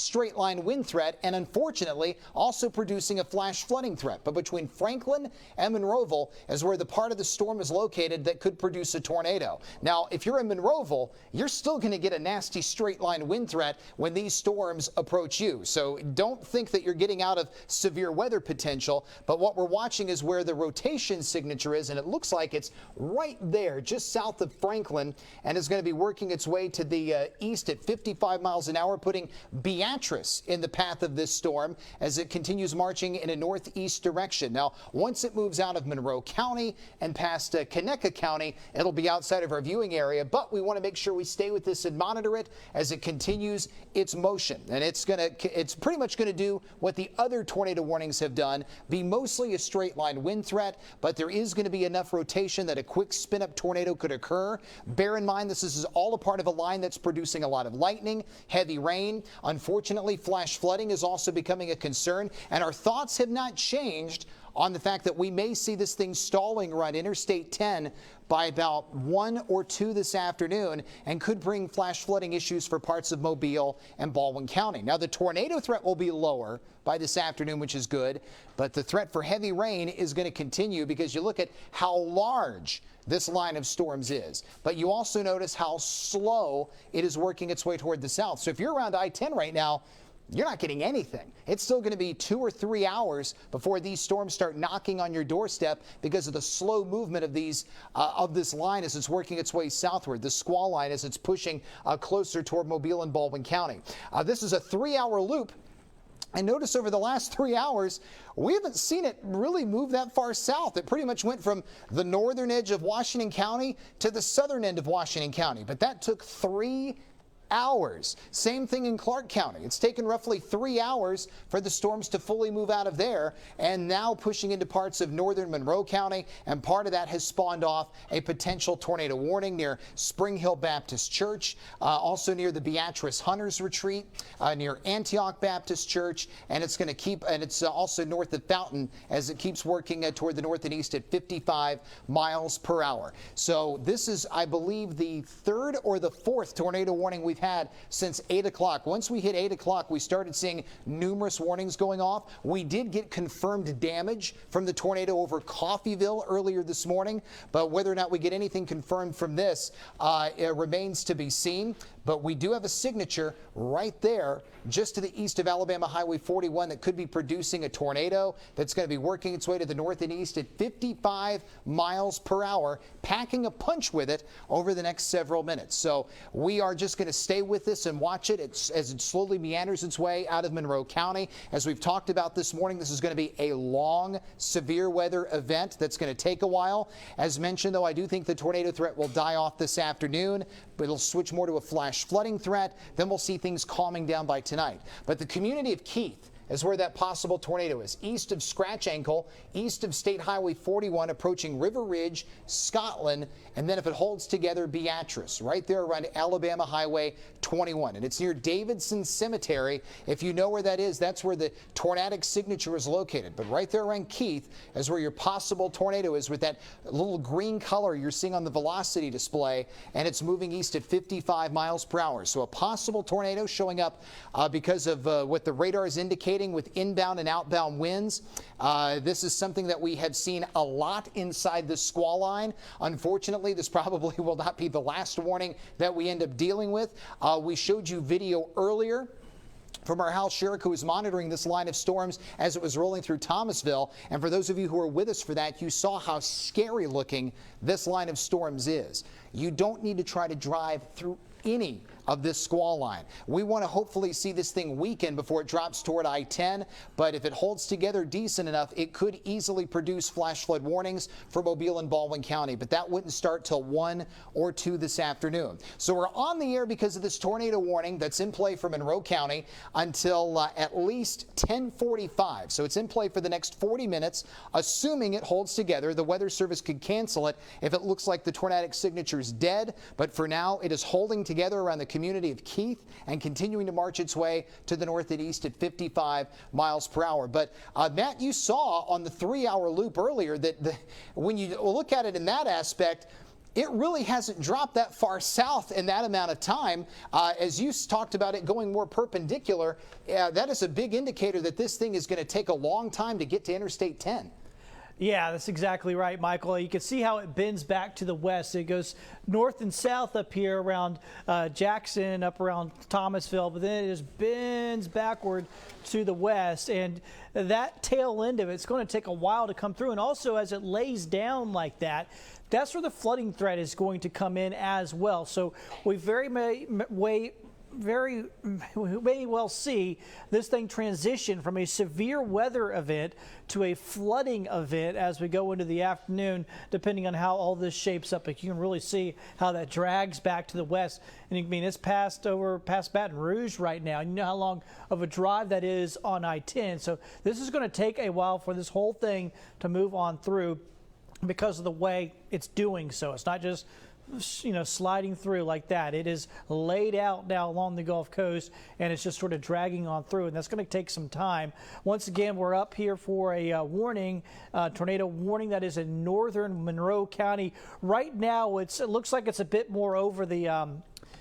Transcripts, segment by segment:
straight line wind threat and unfortunately also producing a flash flooding threat. But between Franklin and Monroeville is where the part of the storm is located that could produce a tornado. Now, if you're in Monroeville, you're still going to get a nasty straight line wind threat when these storms approach you. So don't think that you're getting out of severe weather potential. But what we're watching is where the rotation signature is, and it looks like it's right there just south of Franklin, and is going to be working its way to the east at 55 miles an hour, putting Beatrice in the path of this storm as it continues marching in a northeast direction. Now, once it moves out of Monroe County and past Conecuh County, it'll be outside of our viewing area, but we want to make sure we stay with this and monitor it as it continues its motion. And it's pretty much going to do what the other tornado warnings have done, be mostly a straight line wind threat, but there is going to be enough rotation that a quick spin up tornado could occur. Bear in mind, this is all a part of a line that's producing a lot of lightning, heavy rain. Unfortunately, flash flooding is also becoming a concern, and our thoughts have not changed on the fact that we may see this thing stalling around Interstate 10 by about 1 or 2 this afternoon and could bring flash flooding issues for parts of Mobile and Baldwin County. Now, the tornado threat will be lower by this afternoon, which is good, but the threat for heavy rain is going to continue because you look at how large this line of storms is. But you also notice how slow it is working its way toward the south. So if you're around I-10 right now, you're not getting anything. It's still going to be 2 or 3 hours before these storms start knocking on your doorstep because of the slow movement of this line as it's working its way southward, the squall line as it's pushing closer toward Mobile and Baldwin County. This is a 3-hour loop. And notice over the last 3 hours, we haven't seen it really move that far south. It pretty much went from the northern edge of Washington County to the southern end of Washington County. But that took 3 hours. Same thing in Clark County. It's taken roughly 3 hours for the storms to fully move out of there, and now pushing into parts of northern Monroe County, and part of that has spawned off a potential tornado warning near Spring Hill Baptist Church, also near the Beatrice Hunters Retreat, near Antioch Baptist Church, and it's going to keep, and it's also north of Fountain as it keeps working toward the north and east at 55 miles per hour. So this is, I believe, the 3rd or the 4th tornado warning we've had since 8 o'clock. Once we hit 8 o'clock, we started seeing numerous warnings going off. We did get confirmed damage from the tornado over Coffeyville earlier this morning, but whether or not we get anything confirmed from this, it remains to be seen. But we do have a signature right there just to the east of Alabama Highway 41 that could be producing a tornado that's going to be working its way to the north and east at 55 miles per hour, packing a punch with it over the next several minutes. So we are just going to stay with this and watch it as it slowly meanders its way out of Monroe County. As we've talked about this morning, this is going to be a long, severe weather event that's going to take a while. As mentioned, though, I do think the tornado threat will die off this afternoon, but it'll switch more to a flash flooding threat. Then we'll see things calming down by tonight. But the community of Keith is where that possible tornado is, east of Scratch Ankle, east of State Highway 41, approaching River Ridge, Scotland, and then if it holds together, Beatrice, right there around Alabama Highway 21. And it's near Davidson Cemetery. If you know where that is, that's where the tornadic signature is located. But right there around Keith is where your possible tornado is, with that little green color you're seeing on the velocity display, and it's moving east at 55 miles per hour. So a possible tornado showing up because of what the radar is indicating with inbound and outbound winds. This is something that we have seen a lot inside the squall line. Unfortunately, this probably will not be the last warning that we end up dealing with. We showed you video earlier from our Hal Sherrick, who was monitoring this line of storms as it was rolling through Thomasville. And for those of you who were with us for that, you saw how scary looking this line of storms is. You don't need to try to drive through any of this squall line. We want to hopefully see this thing weaken before it drops toward I-10, but if it holds together decent enough, it could easily produce flash flood warnings for Mobile and Baldwin County, but that wouldn't start till 1 or 2 this afternoon. So we're on the air because of this tornado warning that's in play for Monroe County until at least 10:45. So it's in play for the next 40 minutes, assuming it holds together. The Weather Service could cancel it if it looks like the tornadic signature is dead, but for now it is holding together around the community of Keith and continuing to march its way to the north and east at 55 miles per hour. But Matt, you saw on the 3-hour loop earlier that when you look at it in that aspect, it really hasn't dropped that far south in that amount of time. As you talked about it going more perpendicular, that is a big indicator that this thing is going to take a long time to get to Interstate 10. Yeah, that's exactly right, Michael. You can see how it bends back to the west. It goes north and south up here around Jackson, up around Thomasville, but then it just bends backward to the west. And that tail end of it's going to take a while to come through. And also, as it lays down like that, that's where the flooding threat is going to come in as well. So we may well see this thing transition from a severe weather event to a flooding event as we go into the afternoon, depending on how all this shapes up. But you can really see how that drags back to the west. And I mean, it's past Baton Rouge right now. You know how long of a drive that is on I-10. So this is going to take a while for this whole thing to move on through because of the way it's doing so. It's not just sliding through like that. It is laid out now along the Gulf Coast, and it's just sort of dragging on through, and that's going to take some time. Once again, we're up here for a warning, tornado warning that is in northern Monroe County. Right now, it looks like it's a bit more over the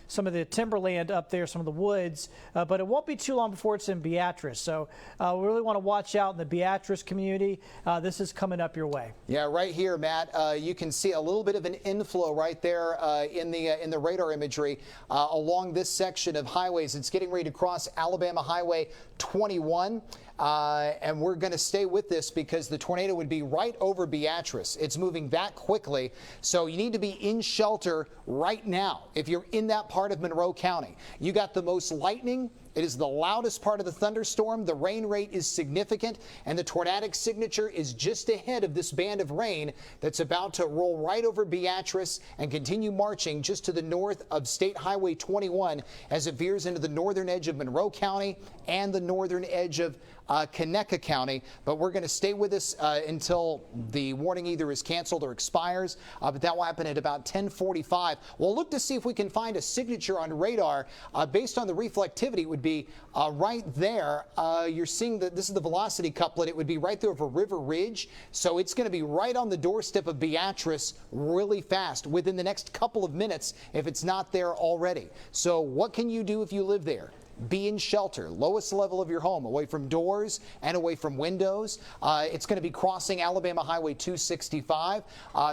some of the timberland up there, some of the woods, but it won't be too long before it's in Beatrice. So we really want to watch out in the Beatrice community. This is coming up your way. Yeah, right here, Matt. You can see a little bit of an inflow right there in the radar imagery along this section of highways. It's getting ready to cross Alabama Highway 21. And we're going to stay with this because the tornado would be right over Beatrice. It's moving that quickly, so you need to be in shelter right now if you're in that part of Monroe County. You got the most lightning. It is the loudest part of the thunderstorm. The rain rate is significant, and the tornadic signature is just ahead of this band of rain that's about to roll right over Beatrice and continue marching just to the north of State Highway 21 as it veers into the northern edge of Monroe County and the northern edge of Conecuh County. But we're going to stay with this until the warning either is canceled or expires, but that will happen at about 10:45. We'll look to see if we can find a signature on radar based on the reflectivity. It would be right there. You're seeing that this is the velocity couplet. It would be right there over River Ridge, so it's going to be right on the doorstep of Beatrice really fast within the next couple of minutes if it's not there already. So what can you do if you live there? Be in shelter, lowest level of your home, away from doors and away from windows. It's going to be crossing Alabama Highway 265.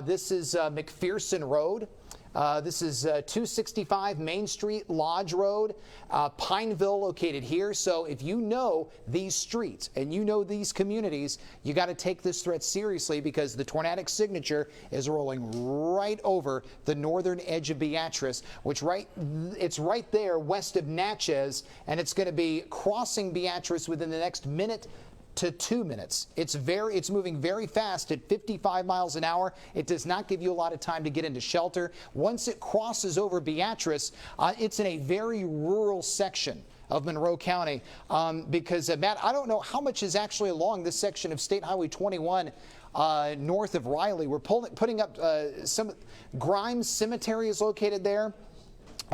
This is McPherson Road. This is 265 Main Street, Lodge Road, Pineville located here. So if you know these streets and you know these communities, you got to take this threat seriously because the tornadic signature is rolling right over the northern edge of Beatrice, which it's right there west of Natchez, and it's going to be crossing Beatrice within the next minute to 2 minutes. It's moving very fast at 55 miles an hour. It does not give you a lot of time to get into shelter. Once it crosses over Beatrice, it's in a very rural section of Monroe County because, Matt, I don't know how much is actually along this section of State Highway 21 north of Riley. We're putting up some Grimes Cemetery is located there.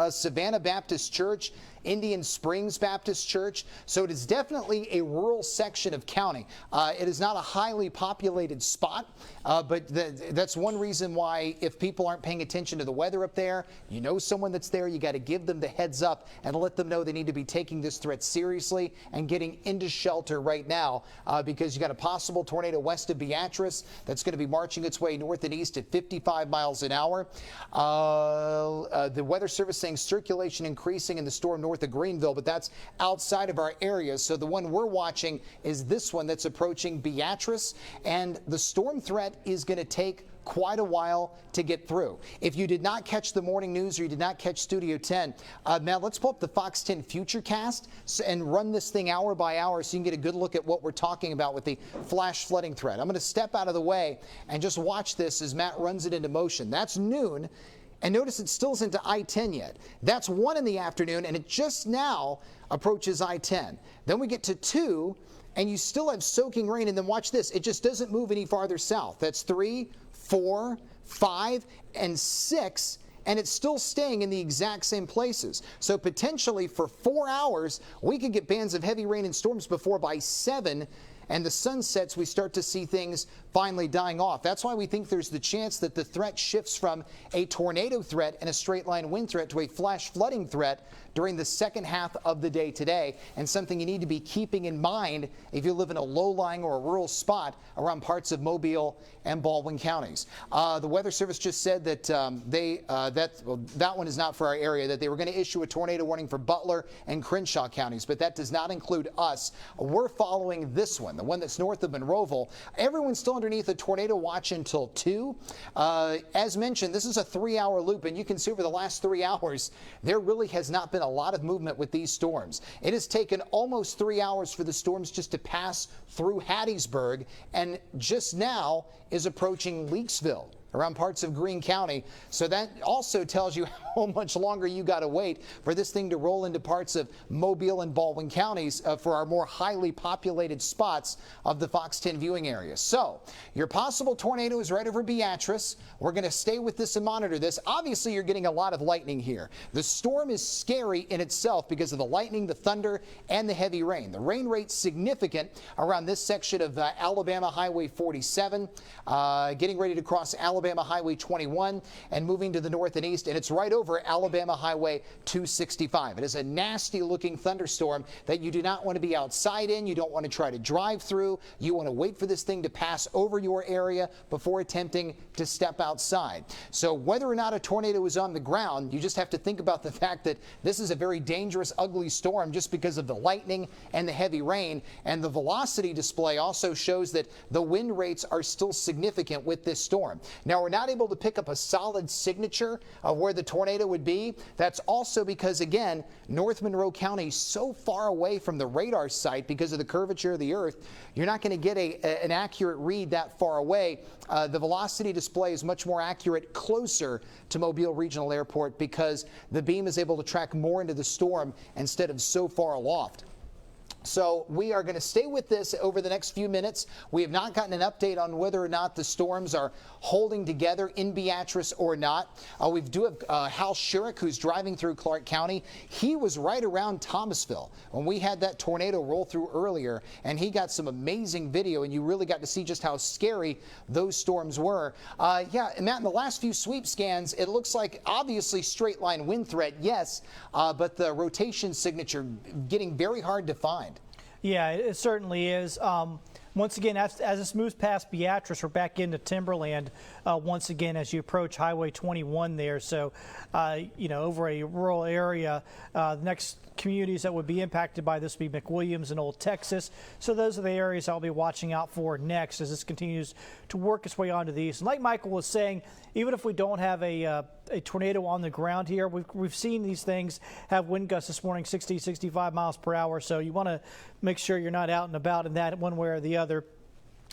Savannah Baptist Church, Indian Springs Baptist Church. So it is definitely a rural section of county. It is not a highly populated spot, but that's one reason why if people aren't paying attention to the weather up there, you know someone that's there, you got to give them the heads up and let them know they need to be taking this threat seriously and getting into shelter right now because you got a possible tornado west of Beatrice that's going to be marching its way north and east at 55 miles an hour. The Weather Service saying circulation increasing in the storm north of Greenville, but that's outside of our area. So the one we're watching is this one that's approaching Beatrice, and the storm threat is going to take quite a while to get through. If you did not catch the morning news or you did not catch Studio 10, now let's pull up the Fox 10 Futurecast and run this thing hour by hour so you can get a good look at what we're talking about with the flash flooding threat. I'm going to step out of the way and just watch this as Matt runs it into motion. That's noon. And notice it still isn't to I-10 yet. That's 1 in the afternoon, and it just now approaches I-10. Then we get to 2, and you still have soaking rain. And then watch this. It just doesn't move any farther south. That's 3, 4, 5, and 6. And it's still staying in the exact same places. So potentially for 4 hours, we could get bands of heavy rain and storms before by 7. And the sun sets, we start to see things finally dying off. That's why we think there's the chance that the threat shifts from a tornado threat and a straight line wind threat to a flash flooding threat during the second half of the day today, and something you need to be keeping in mind if you live in a low-lying or a rural spot around parts of Mobile and Baldwin counties. The Weather Service just said that that one is not for our area, that they were going to issue a tornado warning for Butler and Crenshaw counties, but that does not include us. We're following this one, the one that's north of Monroeville. Everyone's still underneath a tornado watch until 2. As mentioned, this is a 3-hour loop, and you can see over the last 3 hours, there really has not been a lot of movement with these storms. It has taken almost 3 hours for the storms just to pass through Hattiesburg, and just now is approaching Leakesville, around parts of Greene County. So that also tells you how much longer you got to wait for this thing to roll into parts of Mobile and Baldwin counties for our more highly populated spots of the Fox 10 viewing area. So your possible tornado is right over Beatrice. We're going to stay with this and monitor this. Obviously, you're getting a lot of lightning here. The storm is scary in itself because of the lightning, the thunder, and the heavy rain. The rain rate's significant around this section of Alabama Highway 47, getting ready to cross Alabama Highway 21 and moving to the north and east, and it's right over Alabama Highway 265. It is a nasty looking thunderstorm that you do not want to be outside in. You don't want to try to drive through. You want to wait for this thing to pass over your area before attempting to step outside. So whether or not a tornado is on the ground, you just have to think about the fact that this is a very dangerous, ugly storm just because of the lightning and the heavy rain. And the velocity display also shows that the wind rates are still significant with this storm. Now, we're not able to pick up a solid signature of where the tornado would be. That's also because, again, North Monroe County is so far away from the radar site because of the curvature of the earth. You're not going to get an accurate read that far away. The velocity display is much more accurate closer to Mobile Regional Airport because the beam is able to track more into the storm instead of so far aloft. So we are going to stay with this over the next few minutes. We have not gotten an update on whether or not the storms are holding together in Beatrice or not. We do have Hal Sherrick, who's driving through Clark County. He was right around Thomasville when we had that tornado roll through earlier, and he got some amazing video, and you really got to see just how scary those storms were. Yeah, and Matt, in the last few sweep scans, it looks like obviously straight line wind threat, yes, but the rotation signature getting very hard to find. Yeah, it certainly is. Once again, as this moves past Beatrice, we're back into Timberland once again as you approach Highway 21 there. So, over a rural area, the next communities that would be impacted by this would be McWilliams and Old Texas. So those are the areas I'll be watching out for next as this continues to work its way onto the east. And like Michael was saying, even if we don't have a tornado on the ground here, we've seen these things have wind gusts this morning, 60, 65 miles per hour. So you want to make sure you're not out and about in that one way or the other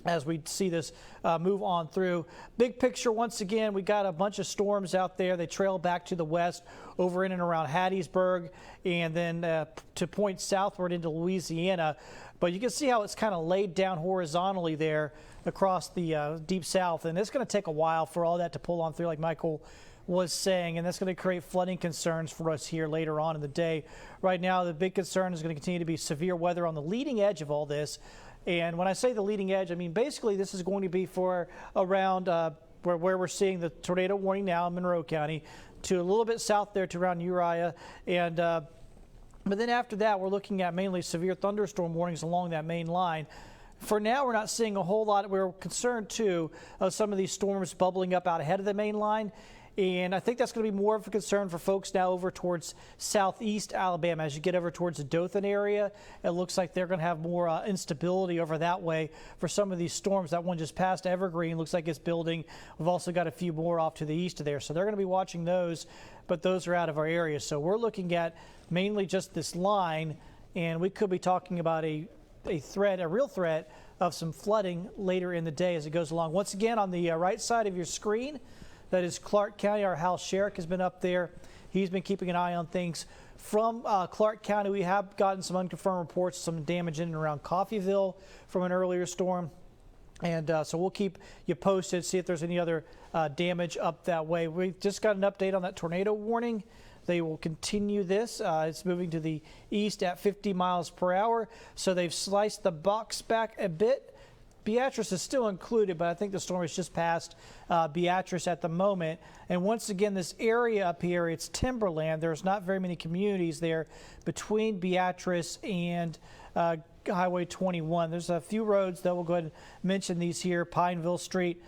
as we see this move on through. Big picture, once again, we got a bunch of storms out there. They trail back to the west over in and around Hattiesburg and then to point southward into Louisiana. But you can see how it's kind of laid down horizontally there across the deep south. And it's going to take a while for all that to pull on through, like Michael was saying, and that's going to create flooding concerns for us here later on in the day. Right now, the big concern is going to continue to be severe weather on the leading edge of all this. And when I say the leading edge, I mean basically this is going to be for around where we're seeing the tornado warning now in Monroe County to a little bit south there to around Uriah. And but then after that, we're looking at mainly severe thunderstorm warnings along that main line. For now, we're not seeing a whole lot. We're concerned, too, of some of these storms bubbling up out ahead of the main line. And I think that's going to be more of a concern for folks now over towards southeast Alabama. As you get over towards the Dothan area, it looks like they're going to have more instability over that way for some of these storms. That one just past Evergreen looks like it's building. We've also got a few more off to the east of there. So they're going to be watching those, but those are out of our area. So we're looking at mainly just this line, and we could be talking about a real threat of some flooding later in the day as it goes along. Once again, on the right side of your screen, that is Clark County. Our Hal Sherrick has been up there. He's been keeping an eye on things. From Clark County, we have gotten some unconfirmed reports, some damage in and around Coffeyville from an earlier storm. And so we'll keep you posted, see if there's any other damage up that way. We just got an update on that tornado warning. They will continue this. It's moving to the east at 50 miles per hour. So they've sliced the box back a bit. Beatrice is still included, but I think the storm is just past Beatrice at the moment. And once again, this area up here, it's timberland. There's not very many communities there between Beatrice and Highway 21. There's a few roads that we'll go ahead and mention these here. Pineville Street,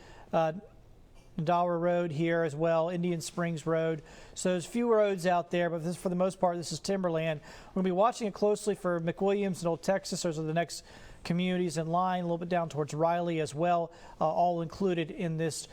Dollar Road here as well, Indian Springs Road. So there's a few roads out there, but this, for the most part, this is timberland. We're going to be watching it closely for McWilliams and Old Texas. Those are the next communities in line, a little bit down towards Riley as well, all included in this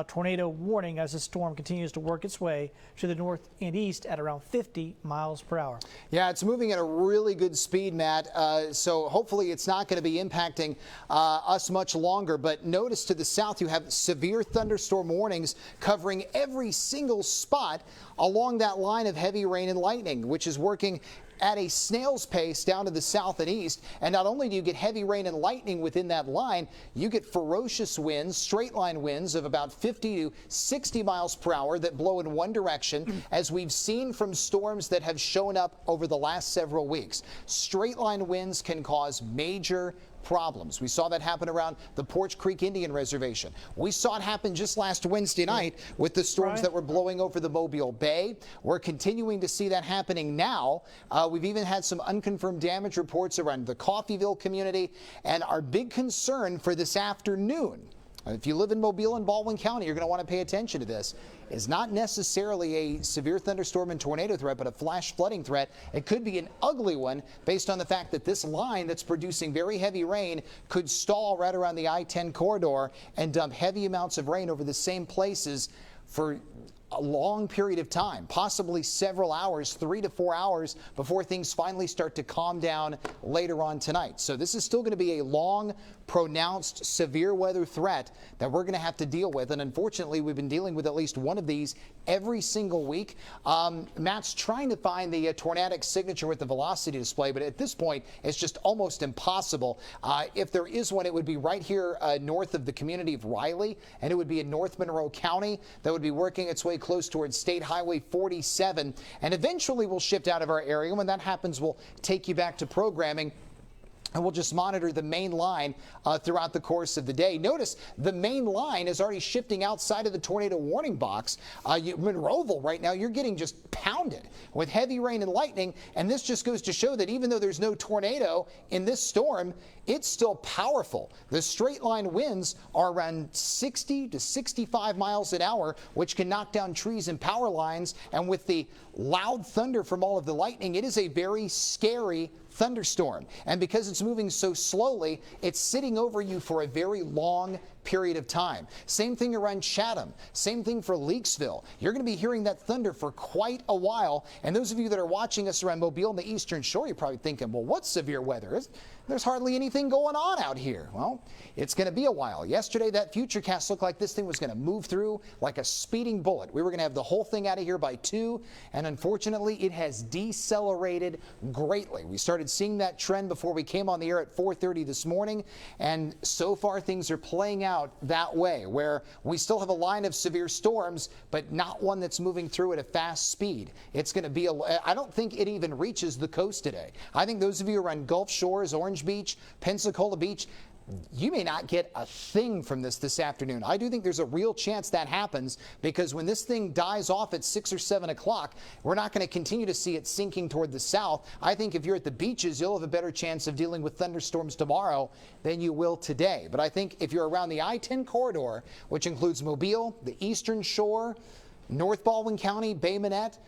tornado warning as the storm continues to work its way to the north and east at around 50 miles per hour. Yeah, it's moving at a really good speed, Matt. So hopefully it's not going to be impacting us much longer. But notice to the south you have severe thunderstorm warnings covering every single spot along that line of heavy rain and lightning, which is working at a snail's pace down to the south and east. And not only do you get heavy rain and lightning within that line, you get ferocious winds, straight line winds of about 50 to 60 miles per hour that blow in one direction, as we've seen from storms that have shown up over the last several weeks. Straight line winds can cause major problems. We saw that happen around the Porch Creek Indian Reservation. We saw it happen just last Wednesday night with the storms that were blowing over the Mobile Bay. We're continuing to see that happening now. We've even had some unconfirmed damage reports around the Coffeyville community, and our big concern for this afternoon, if you live in Mobile and Baldwin County, you're going to want to pay attention to this, is not necessarily a severe thunderstorm and tornado threat, but a flash flooding threat. It could be an ugly one based on the fact that this line that's producing very heavy rain could stall right around the I-10 corridor and dump heavy amounts of rain over the same places for a long period of time, possibly several hours, 3 to 4 hours, before things finally start to calm down later on tonight. So this is still going to be a long, pronounced, severe weather threat that we're going to have to deal with. And unfortunately, we've been dealing with at least one of these every single week. Matt's trying to find the tornadic signature with the velocity display, but at this point, it's just almost impossible. If there is one, it would be right here north of the community of Riley, and it would be in North Monroe County that would be working its way close towards State Highway 47, and eventually will shift out of our area. When that happens, we'll take you back to programming, and we'll just monitor the main line throughout the course of the day. Notice the main line is already shifting outside of the tornado warning box. Monroeville right now, you're getting just pounded with heavy rain and lightning, and this just goes to show that even though there's no tornado in this storm, it's still powerful. The straight line winds are around 60 to 65 miles an hour, which can knock down trees and power lines. And with the loud thunder from all of the lightning, it is a very scary thunderstorm. And because it's moving so slowly, it's sitting over you for a very long period of time. Same thing around Chatham. Same thing for Leakesville. You're going to be hearing that thunder for quite a while. And those of you that are watching us around Mobile and the Eastern Shore, you're probably thinking, well, what's severe weather? There's hardly anything going on out here. Well, it's going to be a while. Yesterday, that futurecast looked like this thing was going to move through like a speeding bullet. We were going to have the whole thing out of here by 2, and unfortunately, it has decelerated greatly. We started seeing that trend before we came on the air at 4:30 this morning, and so far things are playing out that way, where we still have a line of severe storms, but not one that's moving through at a fast speed. It's going to be I don't think it even reaches the coast today. I think those of you around Gulf Shores, Orange Beach, Pensacola Beach, you may not get a thing from this afternoon. I do think there's a real chance that happens, because when this thing dies off at 6 or 7 o'clock, we're not going to continue to see it sinking toward the south. I think if you're at the beaches, you'll have a better chance of dealing with thunderstorms tomorrow than you will today. But I think if you're around the I-10 corridor, which includes Mobile, the Eastern Shore, North Baldwin County, Bay Minette,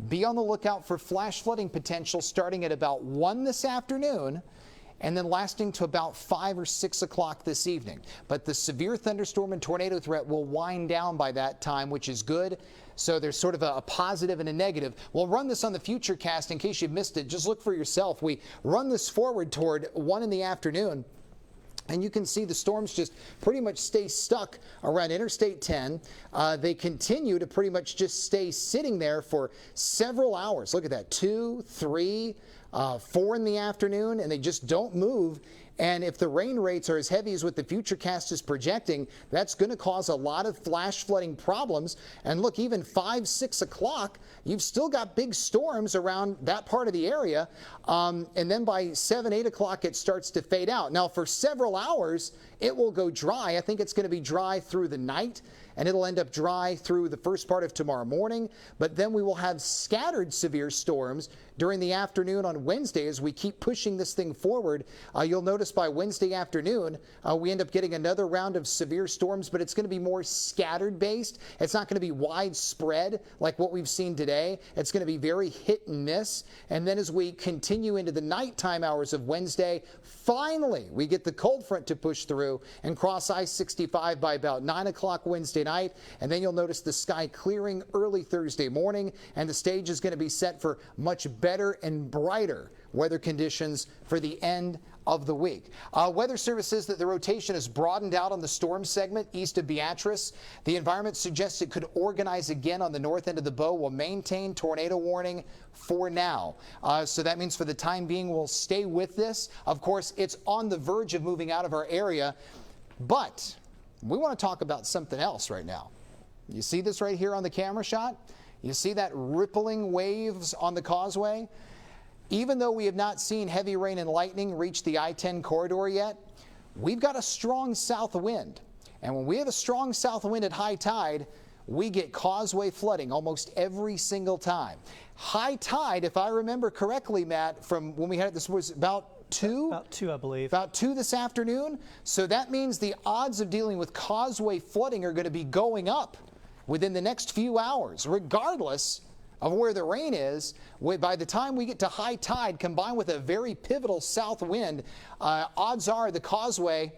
be on the lookout for flash flooding potential starting at about 1 this afternoon, and then lasting to about 5 or 6 o'clock this evening. But the severe thunderstorm and tornado threat will wind down by that time, which is good. So there's sort of a positive and a negative. We'll run this on the Futurecast in case you missed it. Just look for yourself. We run this forward toward 1 in the afternoon. And you can see the storms just pretty much stay stuck around Interstate 10. They continue to pretty much just stay sitting there for several hours. Look at that, 2, 3, 4 in the afternoon, and they just don't move. And if the rain rates are as heavy as what the Futurecast is projecting, that's going to cause a lot of flash flooding problems. And look, even 5, 6 o'clock, you've still got big storms around that part of the area. And then by 7, 8 o'clock, it starts to fade out. Now, for several hours, it will go dry. I think it's going to be dry through the night, and it'll end up dry through the first part of tomorrow morning. But then we will have scattered severe storms during the afternoon on Wednesday as we keep pushing this thing forward. You'll notice by Wednesday afternoon, we end up getting another round of severe storms, but it's going to be more scattered based. It's not going to be widespread like what we've seen today. It's going to be very hit and miss. And then as we continue into the nighttime hours of Wednesday, finally, we get the cold front to push through and cross I-65 by about 9 o'clock Wednesday night. And then you'll notice the sky clearing early Thursday morning, and the stage is going to be set for much better and brighter weather conditions for the end of the week. Weather Service says that the rotation has broadened out on the storm segment east of Beatrice. The environment suggests it could organize again on the north end of the bow. Will maintain tornado warning for now. So that means for the time being, we'll stay with this. Of course, it's on the verge of moving out of our area, but we want to talk about something else right now. You see this right here on the camera shot? You see that rippling waves on the causeway? Even though we have not seen heavy rain and lightning reach the I-10 corridor yet, we've got a strong south wind. And when we have a strong south wind at high tide, we get causeway flooding almost every single time. High tide, if I remember correctly, Matt, from when we had this was about 2? About 2, I believe. About 2 this afternoon. So that means the odds of dealing with causeway flooding are going to be going up within the next few hours, regardless of where the rain is. By the time we get to high tide, combined with a very pivotal south wind, odds are the causeway,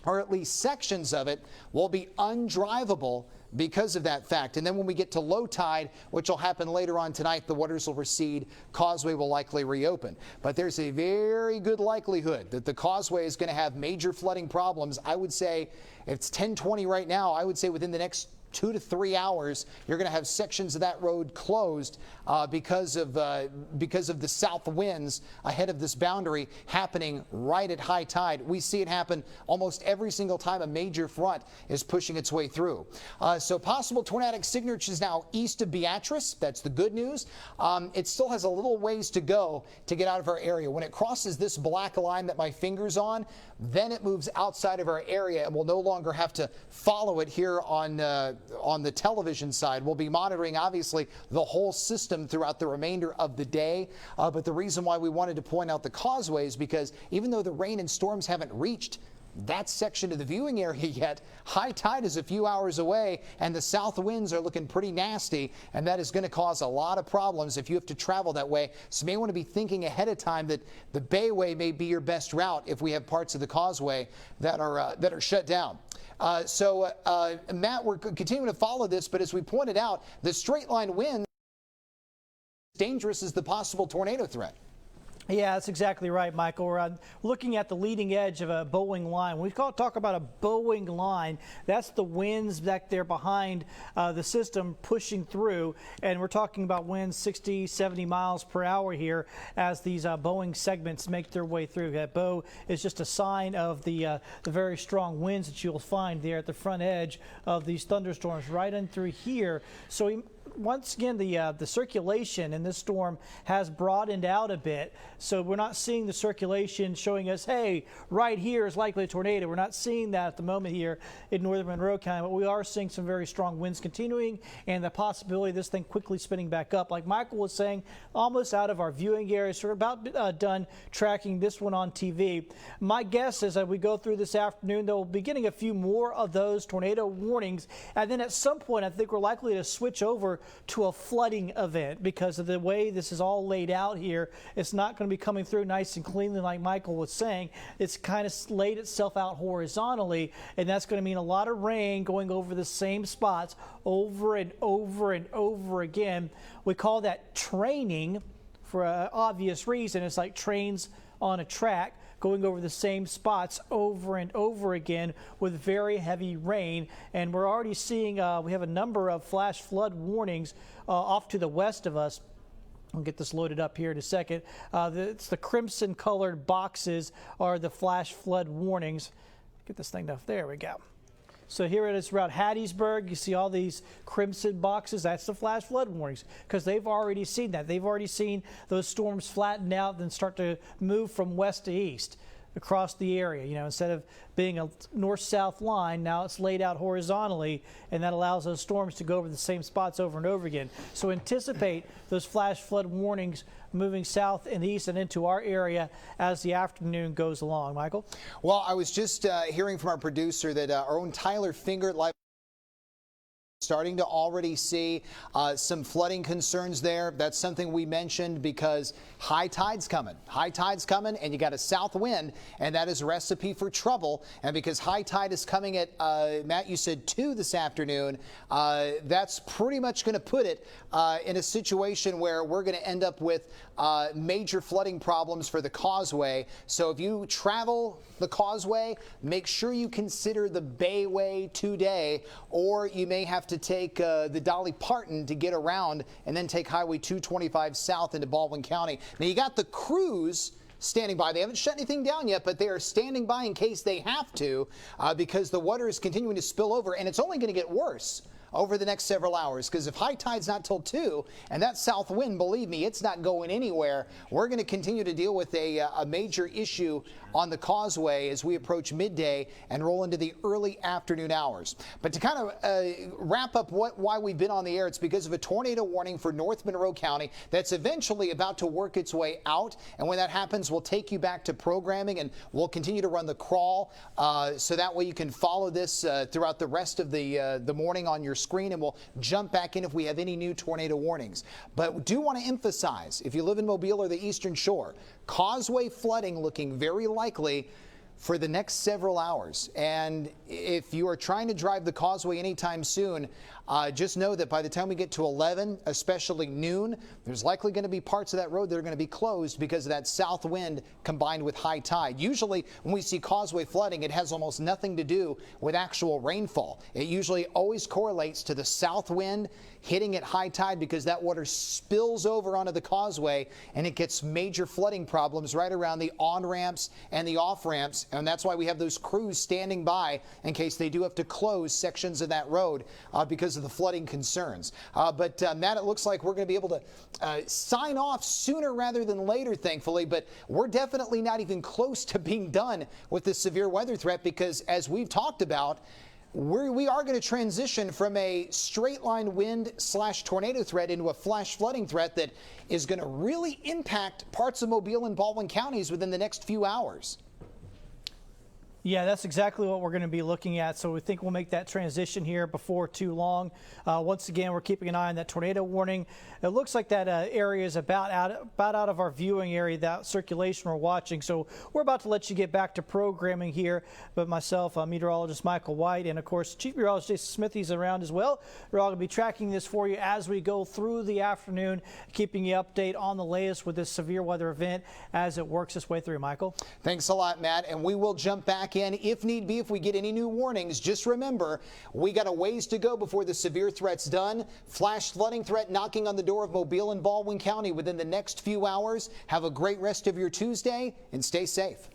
or at least sections of it, will be undrivable because of that fact. And then when we get to low tide, which will happen later on tonight, the waters will recede, causeway will likely reopen. But there's a very good likelihood that the causeway is going to have major flooding problems. I would say, it's 10:20 right now, I would say within the next 2 to 3 hours, you're going to have sections of that road closed because of the south winds ahead of this boundary happening right at high tide. We see it happen almost every single time a major front is pushing its way through. So possible tornadic signatures now east of Beatrice. That's the good news. It still has a little ways to go to get out of our area. When it crosses this black line that my finger's on, then it moves outside of our area, and we'll no longer have to follow it here on the television side. We'll be monitoring, obviously, the whole system throughout the remainder of the day. But the reason why we wanted to point out the causeway is because even though the rain and storms haven't reached that section of the viewing area yet, high tide is a few hours away, and the south winds are looking pretty nasty, and that is going to cause a lot of problems if you have to travel that way. So you may want to be thinking ahead of time that the Bayway may be your best route if we have parts of the causeway that are shut down. Matt, we're continuing to follow this, but as we pointed out, the straight line wind is dangerous as the possible tornado threat. Yeah, that's exactly right, Michael. We're looking at the leading edge of a Boeing line. When we talk about a Boeing line, that's the winds back there behind the system pushing through. And we're talking about winds 60, 70 miles per hour here as these Boeing segments make their way through. That bow is just a sign of the very strong winds that you'll find there at the front edge of these thunderstorms right in through here. So once again, the circulation in this storm has broadened out a bit. So we're not seeing the circulation showing us, hey, right here is likely a tornado. We're not seeing that at the moment here in northern Monroe County, but we are seeing some very strong winds continuing and the possibility of this thing quickly spinning back up. Like Michael was saying, almost out of our viewing area. So we're about done tracking this one on TV. My guess is as we go through this afternoon, they'll be getting a few more of those tornado warnings. And then at some point, I think we're likely to switch over to a flooding event because of the way this is all laid out here. It's not going to be coming through nice and cleanly like Michael was saying. It's kind of laid itself out horizontally, and that's going to mean a lot of rain going over the same spots over and over and over again. We call that training for an obvious reason. It's like trains on a track going over the same spots over and over again with very heavy rain. And we're already seeing, we have a number of flash flood warnings off to the west of us. I'll get this loaded up here in a second. It's the crimson colored boxes are the flash flood warnings. Get this thing up. There we go. So here it is around Hattiesburg. You see all these crimson boxes. That's the flash flood warnings because they've already seen that. They've already seen those storms flatten out and start to move from west to east across the area. You know, instead of being a north-south line, now it's laid out horizontally, and that allows those storms to go over the same spots over and over again. So anticipate those flash flood warnings moving south and east and into our area as the afternoon goes along. Michael? Well, I was just hearing from our producer that our own Tyler Finger live starting to already see some flooding concerns there. That's something we mentioned because high tide's coming. High tide's coming, and you got a south wind, and that is a recipe for trouble. And because high tide is coming at, Matt, you said 2 this afternoon, that's pretty much going to put it in a situation where we're going to end up with major flooding problems for the Causeway. So if you travel the Causeway, make sure you consider the Bayway today, or you may have to take the Dolly Parton to get around and then take Highway 225 south into Baldwin County. Now, you got the crews standing by. They haven't shut anything down yet, but they are standing by in case they have to because the water is continuing to spill over, and it's only going to get worse over the next several hours, because if high tide's not till 2 and that south wind, believe me, it's not going anywhere, we're going to continue to deal with a major issue on the Causeway as we approach midday and roll into the early afternoon hours. But to kind of wrap up why we've been on the air, it's because of a tornado warning for North Monroe County that's eventually about to work its way out. And when that happens, we'll take you back to programming, and we'll continue to run the crawl so that way you can follow this throughout the rest of the morning on your screen, and we'll jump back in if we have any new tornado warnings. But do want to emphasize, if you live in Mobile or the Eastern Shore, Causeway flooding looking very likely for the next several hours. And if you are trying to drive the Causeway anytime soon, just know that by the time we get to 11, especially noon, there's likely going to be parts of that road that are going to be closed because of that south wind combined with high tide. Usually when we see Causeway flooding, it has almost nothing to do with actual rainfall. It usually always correlates to the south wind hitting at high tide because that water spills over onto the Causeway, and it gets major flooding problems right around the on-ramps and the off-ramps. And that's why we have those crews standing by in case they do have to close sections of that road because of the flooding concerns. But Matt, it looks like we're going to be able to sign off sooner rather than later, thankfully. But we're definitely not even close to being done with this severe weather threat because, as we've talked about, we are going to transition from a straight line wind / tornado threat into a flash flooding threat that is going to really impact parts of Mobile and Baldwin counties within the next few hours. Yeah, that's exactly what we're going to be looking at. So we think we'll make that transition here before too long. Once again, we're keeping an eye on that tornado warning. It looks like that area is about out of our viewing area, that circulation we're watching. So we're about to let you get back to programming here. But myself, meteorologist Michael White, and of course, Chief Meteorologist Jason Smith, he's around as well. We're all going to be tracking this for you as we go through the afternoon, keeping you update on the latest with this severe weather event as it works its way through. Michael? Thanks a lot, Matt. And we will jump back in if need be if we get any new warnings. Just remember, we got a ways to go before the severe threat's done. Flash flooding threat knocking on the door of Mobile and Baldwin County within the next few hours. Have a great rest of your Tuesday and stay safe.